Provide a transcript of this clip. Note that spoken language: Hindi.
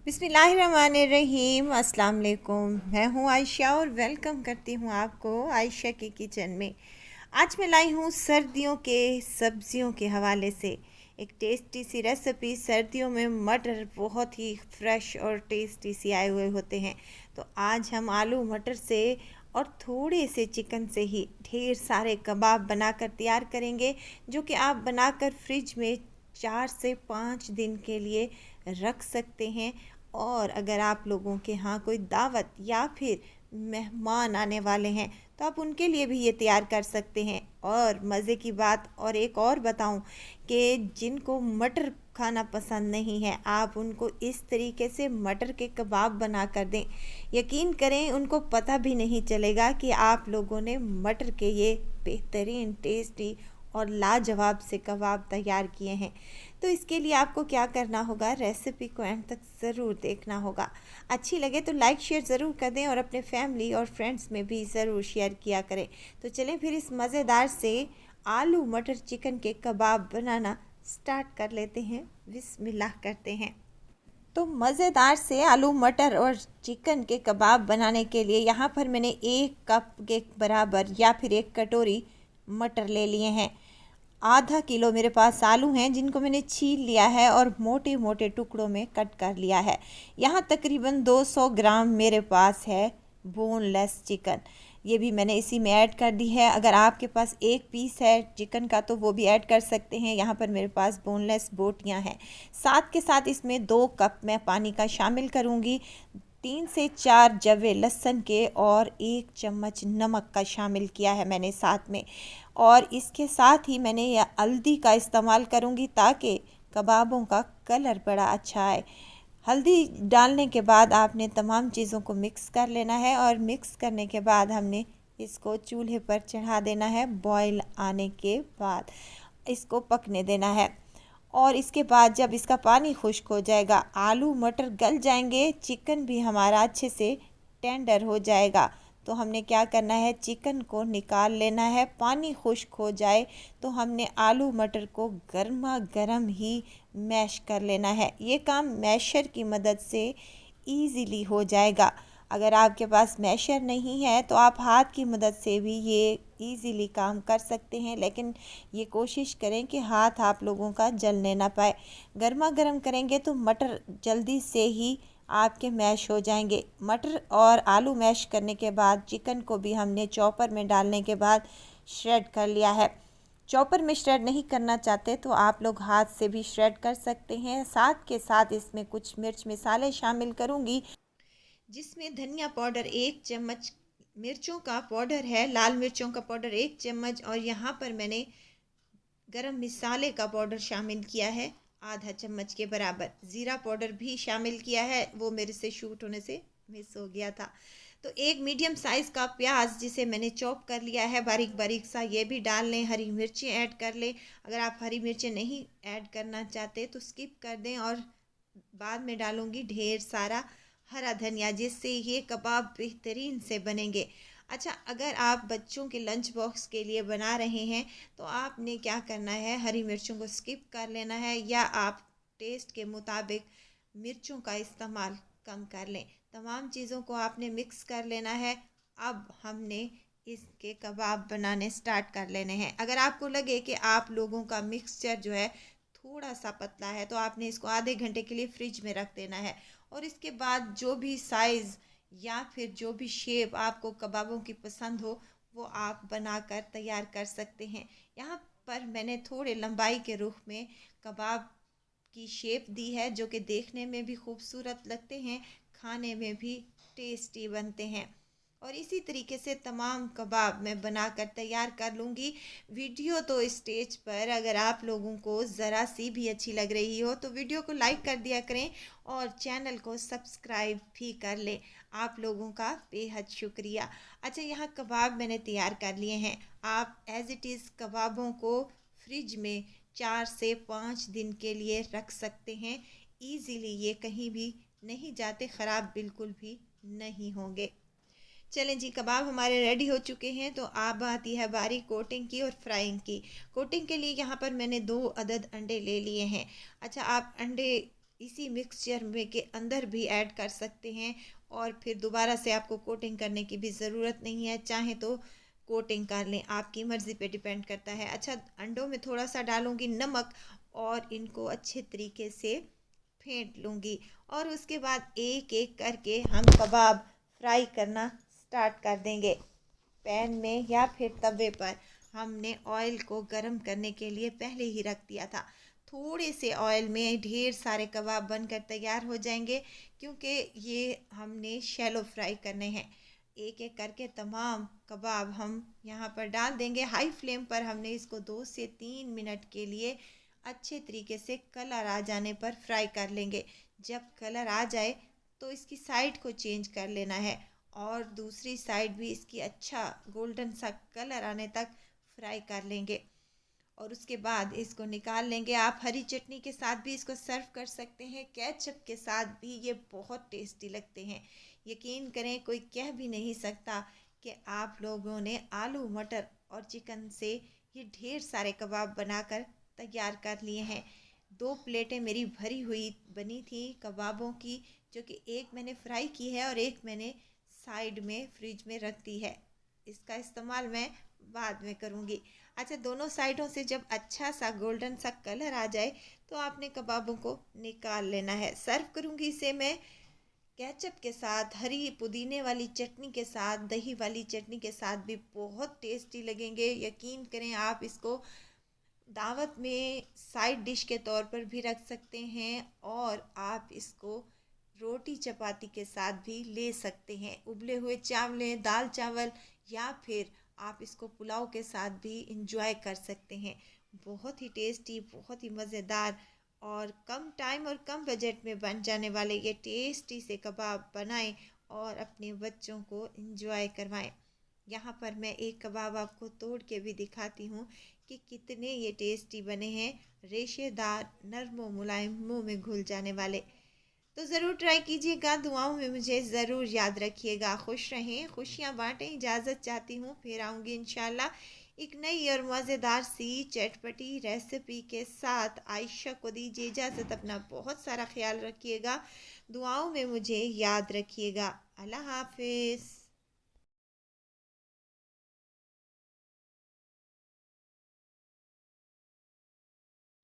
बिस्मिल्लाहिर्रहमानिर्रहीम। अस्सलाम वालेकुम। मैं हूँ आयशा और वेलकम करती हूँ आपको आयशा की किचन में। आज मैं लाई हूँ सर्दियों के सब्जियों के हवाले से एक टेस्टी सी रेसिपी। सर्दियों में मटर बहुत ही फ्रेश और टेस्टी सी आए हुए होते हैं, तो आज हम आलू मटर से और थोड़े से चिकन से ही ढेर सारे कबाब बनाकर तैयार करेंगे, जो कि आप बनाकर फ्रिज में 4 से 5 दिन के लिए रख सकते हैं। और अगर आप लोगों के यहाँ कोई दावत या फिर मेहमान आने वाले हैं तो आप उनके लिए भी ये तैयार कर सकते हैं। और मज़े की बात और एक और बताऊं कि जिनको मटर खाना पसंद नहीं है, आप उनको इस तरीके से मटर के कबाब बना कर दें, यकीन करें उनको पता भी नहीं चलेगा कि आप लोगों ने मटर के ये बेहतरीन टेस्टी और लाजवाब से कबाब तैयार किए हैं। तो इसके लिए आपको क्या करना होगा, रेसिपी को एंड तक ज़रूर देखना होगा। अच्छी लगे तो लाइक शेयर ज़रूर कर दें और अपने फैमिली और फ्रेंड्स में भी ज़रूर शेयर किया करें। तो चलें फिर इस मज़ेदार से आलू मटर चिकन के कबाब बनाना स्टार्ट कर लेते हैं। बिस्मिल्लाह करते हैं। तो मज़ेदार से आलू मटर और चिकन के कबाब बनाने के लिए यहाँ पर मैंने 1 कप के बराबर या फिर 1 कटोरी मटर ले लिए हैं। आधा किलो मेरे पास आलू हैं, जिनको मैंने छील लिया है और मोटे मोटे टुकड़ों में कट कर लिया है। यहाँ तकरीबन 200 ग्राम मेरे पास है बोनलेस चिकन, ये भी मैंने इसी में ऐड कर दी है। अगर आपके पास 1 पीस है चिकन का तो वो भी ऐड कर सकते हैं। यहाँ पर मेरे पास बोनलेस बोटियाँ हैं। साथ के साथ इसमें 2 कप मैं पानी का शामिल करूँगी। 3 से 4 जवे लहसुन के और 1 चम्मच नमक का शामिल किया है मैंने साथ में। और इसके साथ ही मैंने यह हल्दी का इस्तेमाल करूँगी ताकि कबाबों का कलर बड़ा अच्छा आए। हल्दी डालने के बाद आपने तमाम चीज़ों को मिक्स कर लेना है और मिक्स करने के बाद हमने इसको चूल्हे पर चढ़ा देना है। बॉईल आने के बाद इसको पकने देना है और इसके बाद जब इसका पानी खुश्क हो जाएगा, आलू मटर गल जाएंगे, चिकन भी हमारा अच्छे से टेंडर हो जाएगा, तो हमने क्या करना है, चिकन को निकाल लेना है। पानी खुश्क हो जाए तो हमने आलू मटर को गर्मा गर्म ही मैश कर लेना है। ये काम मैशर की मदद से इजीली हो जाएगा। अगर आपके पास मैशर नहीं है तो आप हाथ की मदद से भी ये इजीली काम कर सकते हैं, लेकिन ये कोशिश करें कि हाथ आप लोगों का जलने ना पाए। गर्मा गर्म करेंगे तो मटर जल्दी से ही आपके मैश हो जाएंगे। मटर और आलू मैश करने के बाद चिकन को भी हमने चॉपर में डालने के बाद श्रेड कर लिया है। चॉपर में श्रेड नहीं करना चाहते तो आप लोग हाथ से भी श्रेड कर सकते हैं। साथ के साथ इसमें कुछ मिर्च मसाले शामिल करूंगी, जिसमें धनिया पाउडर 1 चम्मच, मिर्चों का पाउडर है, लाल मिर्चों का पाउडर 1 चम्मच, और यहाँ पर मैंने गरम मसाले का पाउडर शामिल किया है आधा चम्मच के बराबर। ज़ीरा पाउडर भी शामिल किया है, वो मेरे से शूट होने से मिस हो गया था। तो एक मीडियम साइज़ का प्याज जिसे मैंने चॉप कर लिया है बारीक बारीक सा, ये भी डाल लें। हरी मिर्चें ऐड कर लें। अगर आप हरी मिर्चें नहीं ऐड करना चाहते तो स्किप कर दें। और बाद में डालूंगी ढेर सारा हरा धनिया, जिससे ये कबाब बेहतरीन से बनेंगे। अच्छा, अगर आप बच्चों के लंच बॉक्स के लिए बना रहे हैं तो आपने क्या करना है, हरी मिर्चों को स्किप कर लेना है या आप टेस्ट के मुताबिक मिर्चों का इस्तेमाल कम कर लें। तमाम चीज़ों को आपने मिक्स कर लेना है। अब हमने इसके कबाब बनाने स्टार्ट कर लेने हैं। अगर आपको लगे कि आप लोगों का मिक्सचर जो है थोड़ा सा पतला है तो आपने इसको आधे घंटे के लिए फ्रिज में रख देना है। और इसके बाद जो भी साइज़ या फिर जो भी शेप आपको कबाबों की पसंद हो वो आप बनाकर तैयार कर सकते हैं। यहाँ पर मैंने थोड़े लंबाई के रुख में कबाब की शेप दी है, जो कि देखने में भी खूबसूरत लगते हैं, खाने में भी टेस्टी बनते हैं। और इसी तरीके से तमाम कबाब मैं बनाकर तैयार कर लूँगी। वीडियो तो स्टेज पर अगर आप लोगों को ज़रा सी भी अच्छी लग रही हो तो वीडियो को लाइक कर दिया करें और चैनल को सब्सक्राइब भी कर लें। आप लोगों का बेहद शुक्रिया। अच्छा, यहाँ कबाब मैंने तैयार कर लिए हैं। आप एज़ इट इज़ कबाबों को फ्रिज में 4 से 5 दिन के लिए रख सकते हैं। ईज़िली ये कहीं भी नहीं जाते, ख़राब बिल्कुल भी नहीं होंगे। चलें जी, कबाब हमारे रेडी हो चुके हैं। तो अब आती है बारी कोटिंग की और फ्राइंग की। कोटिंग के लिए यहाँ पर मैंने 2 अदद अंडे ले लिए हैं। अच्छा, आप अंडे इसी मिक्सचर में के अंदर भी ऐड कर सकते हैं और फिर दोबारा से आपको कोटिंग करने की भी ज़रूरत नहीं है। चाहे तो कोटिंग कर लें, आपकी मर्ज़ी पे डिपेंड करता है। अच्छा, अंडों में थोड़ा सा डालूँगी नमक और इनको अच्छे तरीके से फेंट लूँगी और उसके बाद एक एक करके हम कबाब फ्राई करना स्टार्ट कर देंगे। पैन में या फिर तवे पर हमने ऑयल को गर्म करने के लिए पहले ही रख दिया था। थोड़े से ऑयल में ढेर सारे कबाब बनकर तैयार हो जाएंगे, क्योंकि ये हमने शैलो फ्राई करने हैं। एक एक करके तमाम कबाब हम यहाँ पर डाल देंगे। हाई फ्लेम पर हमने इसको 2 से 3 मिनट के लिए अच्छे तरीके से कलर आ जाने पर फ्राई कर लेंगे। जब कलर आ जाए तो इसकी साइड को चेंज कर लेना है और दूसरी साइड भी इसकी अच्छा गोल्डन सा कलर आने तक फ्राई कर लेंगे और उसके बाद इसको निकाल लेंगे। आप हरी चटनी के साथ भी इसको सर्व कर सकते हैं, केचप के साथ भी ये बहुत टेस्टी लगते हैं। यकीन करें, कोई कह भी नहीं सकता कि आप लोगों ने आलू मटर और चिकन से ये ढेर सारे कबाब बनाकर तैयार कर लिए हैं। 2 प्लेटें मेरी भरी हुई बनी थी कबाबों की, जो कि एक मैंने फ्राई की है और एक मैंने साइड में फ्रिज में रख दी है। इसका इस्तेमाल मैं बाद में करूँगी। अच्छा, दोनों साइडों से जब अच्छा सा गोल्डन सा कलर आ जाए तो आपने कबाबों को निकाल लेना है। सर्व करूँगी इसे मैं केचप के साथ, हरी पुदीने वाली चटनी के साथ, दही वाली चटनी के साथ भी बहुत टेस्टी लगेंगे। यकीन करें, आप इसको दावत में साइड डिश के तौर पर भी रख सकते हैं और आप इसको रोटी चपाती के साथ भी ले सकते हैं। उबले हुए चावल, दाल चावल, या फिर आप इसको पुलाव के साथ भी इंजॉय कर सकते हैं। बहुत ही टेस्टी, बहुत ही मज़ेदार और कम टाइम और कम बजट में बन जाने वाले ये टेस्टी से कबाब बनाएं और अपने बच्चों को इंजॉय करवाएं। यहाँ पर मैं एक कबाब आपको तोड़ के भी दिखाती हूँ कि कितने ये टेस्टी बने हैं, रेशेदार, नरम व मुलायम, मुँह में घुल जाने वाले। तो ज़रूर ट्राई कीजिएगा। दुआओं में मुझे ज़रूर याद रखिएगा। खुश रहें, खुशियाँ बाँटें। इजाज़त चाहती हूँ, फिर आऊँगी इंशाल्लाह एक नई और मज़ेदार सी चटपटी रेसिपी के साथ। आयशा को दीजिए इजाज़त। अपना बहुत सारा ख्याल रखिएगा। दुआओं में मुझे याद रखिएगा। अल्लाह हाफ़िज़।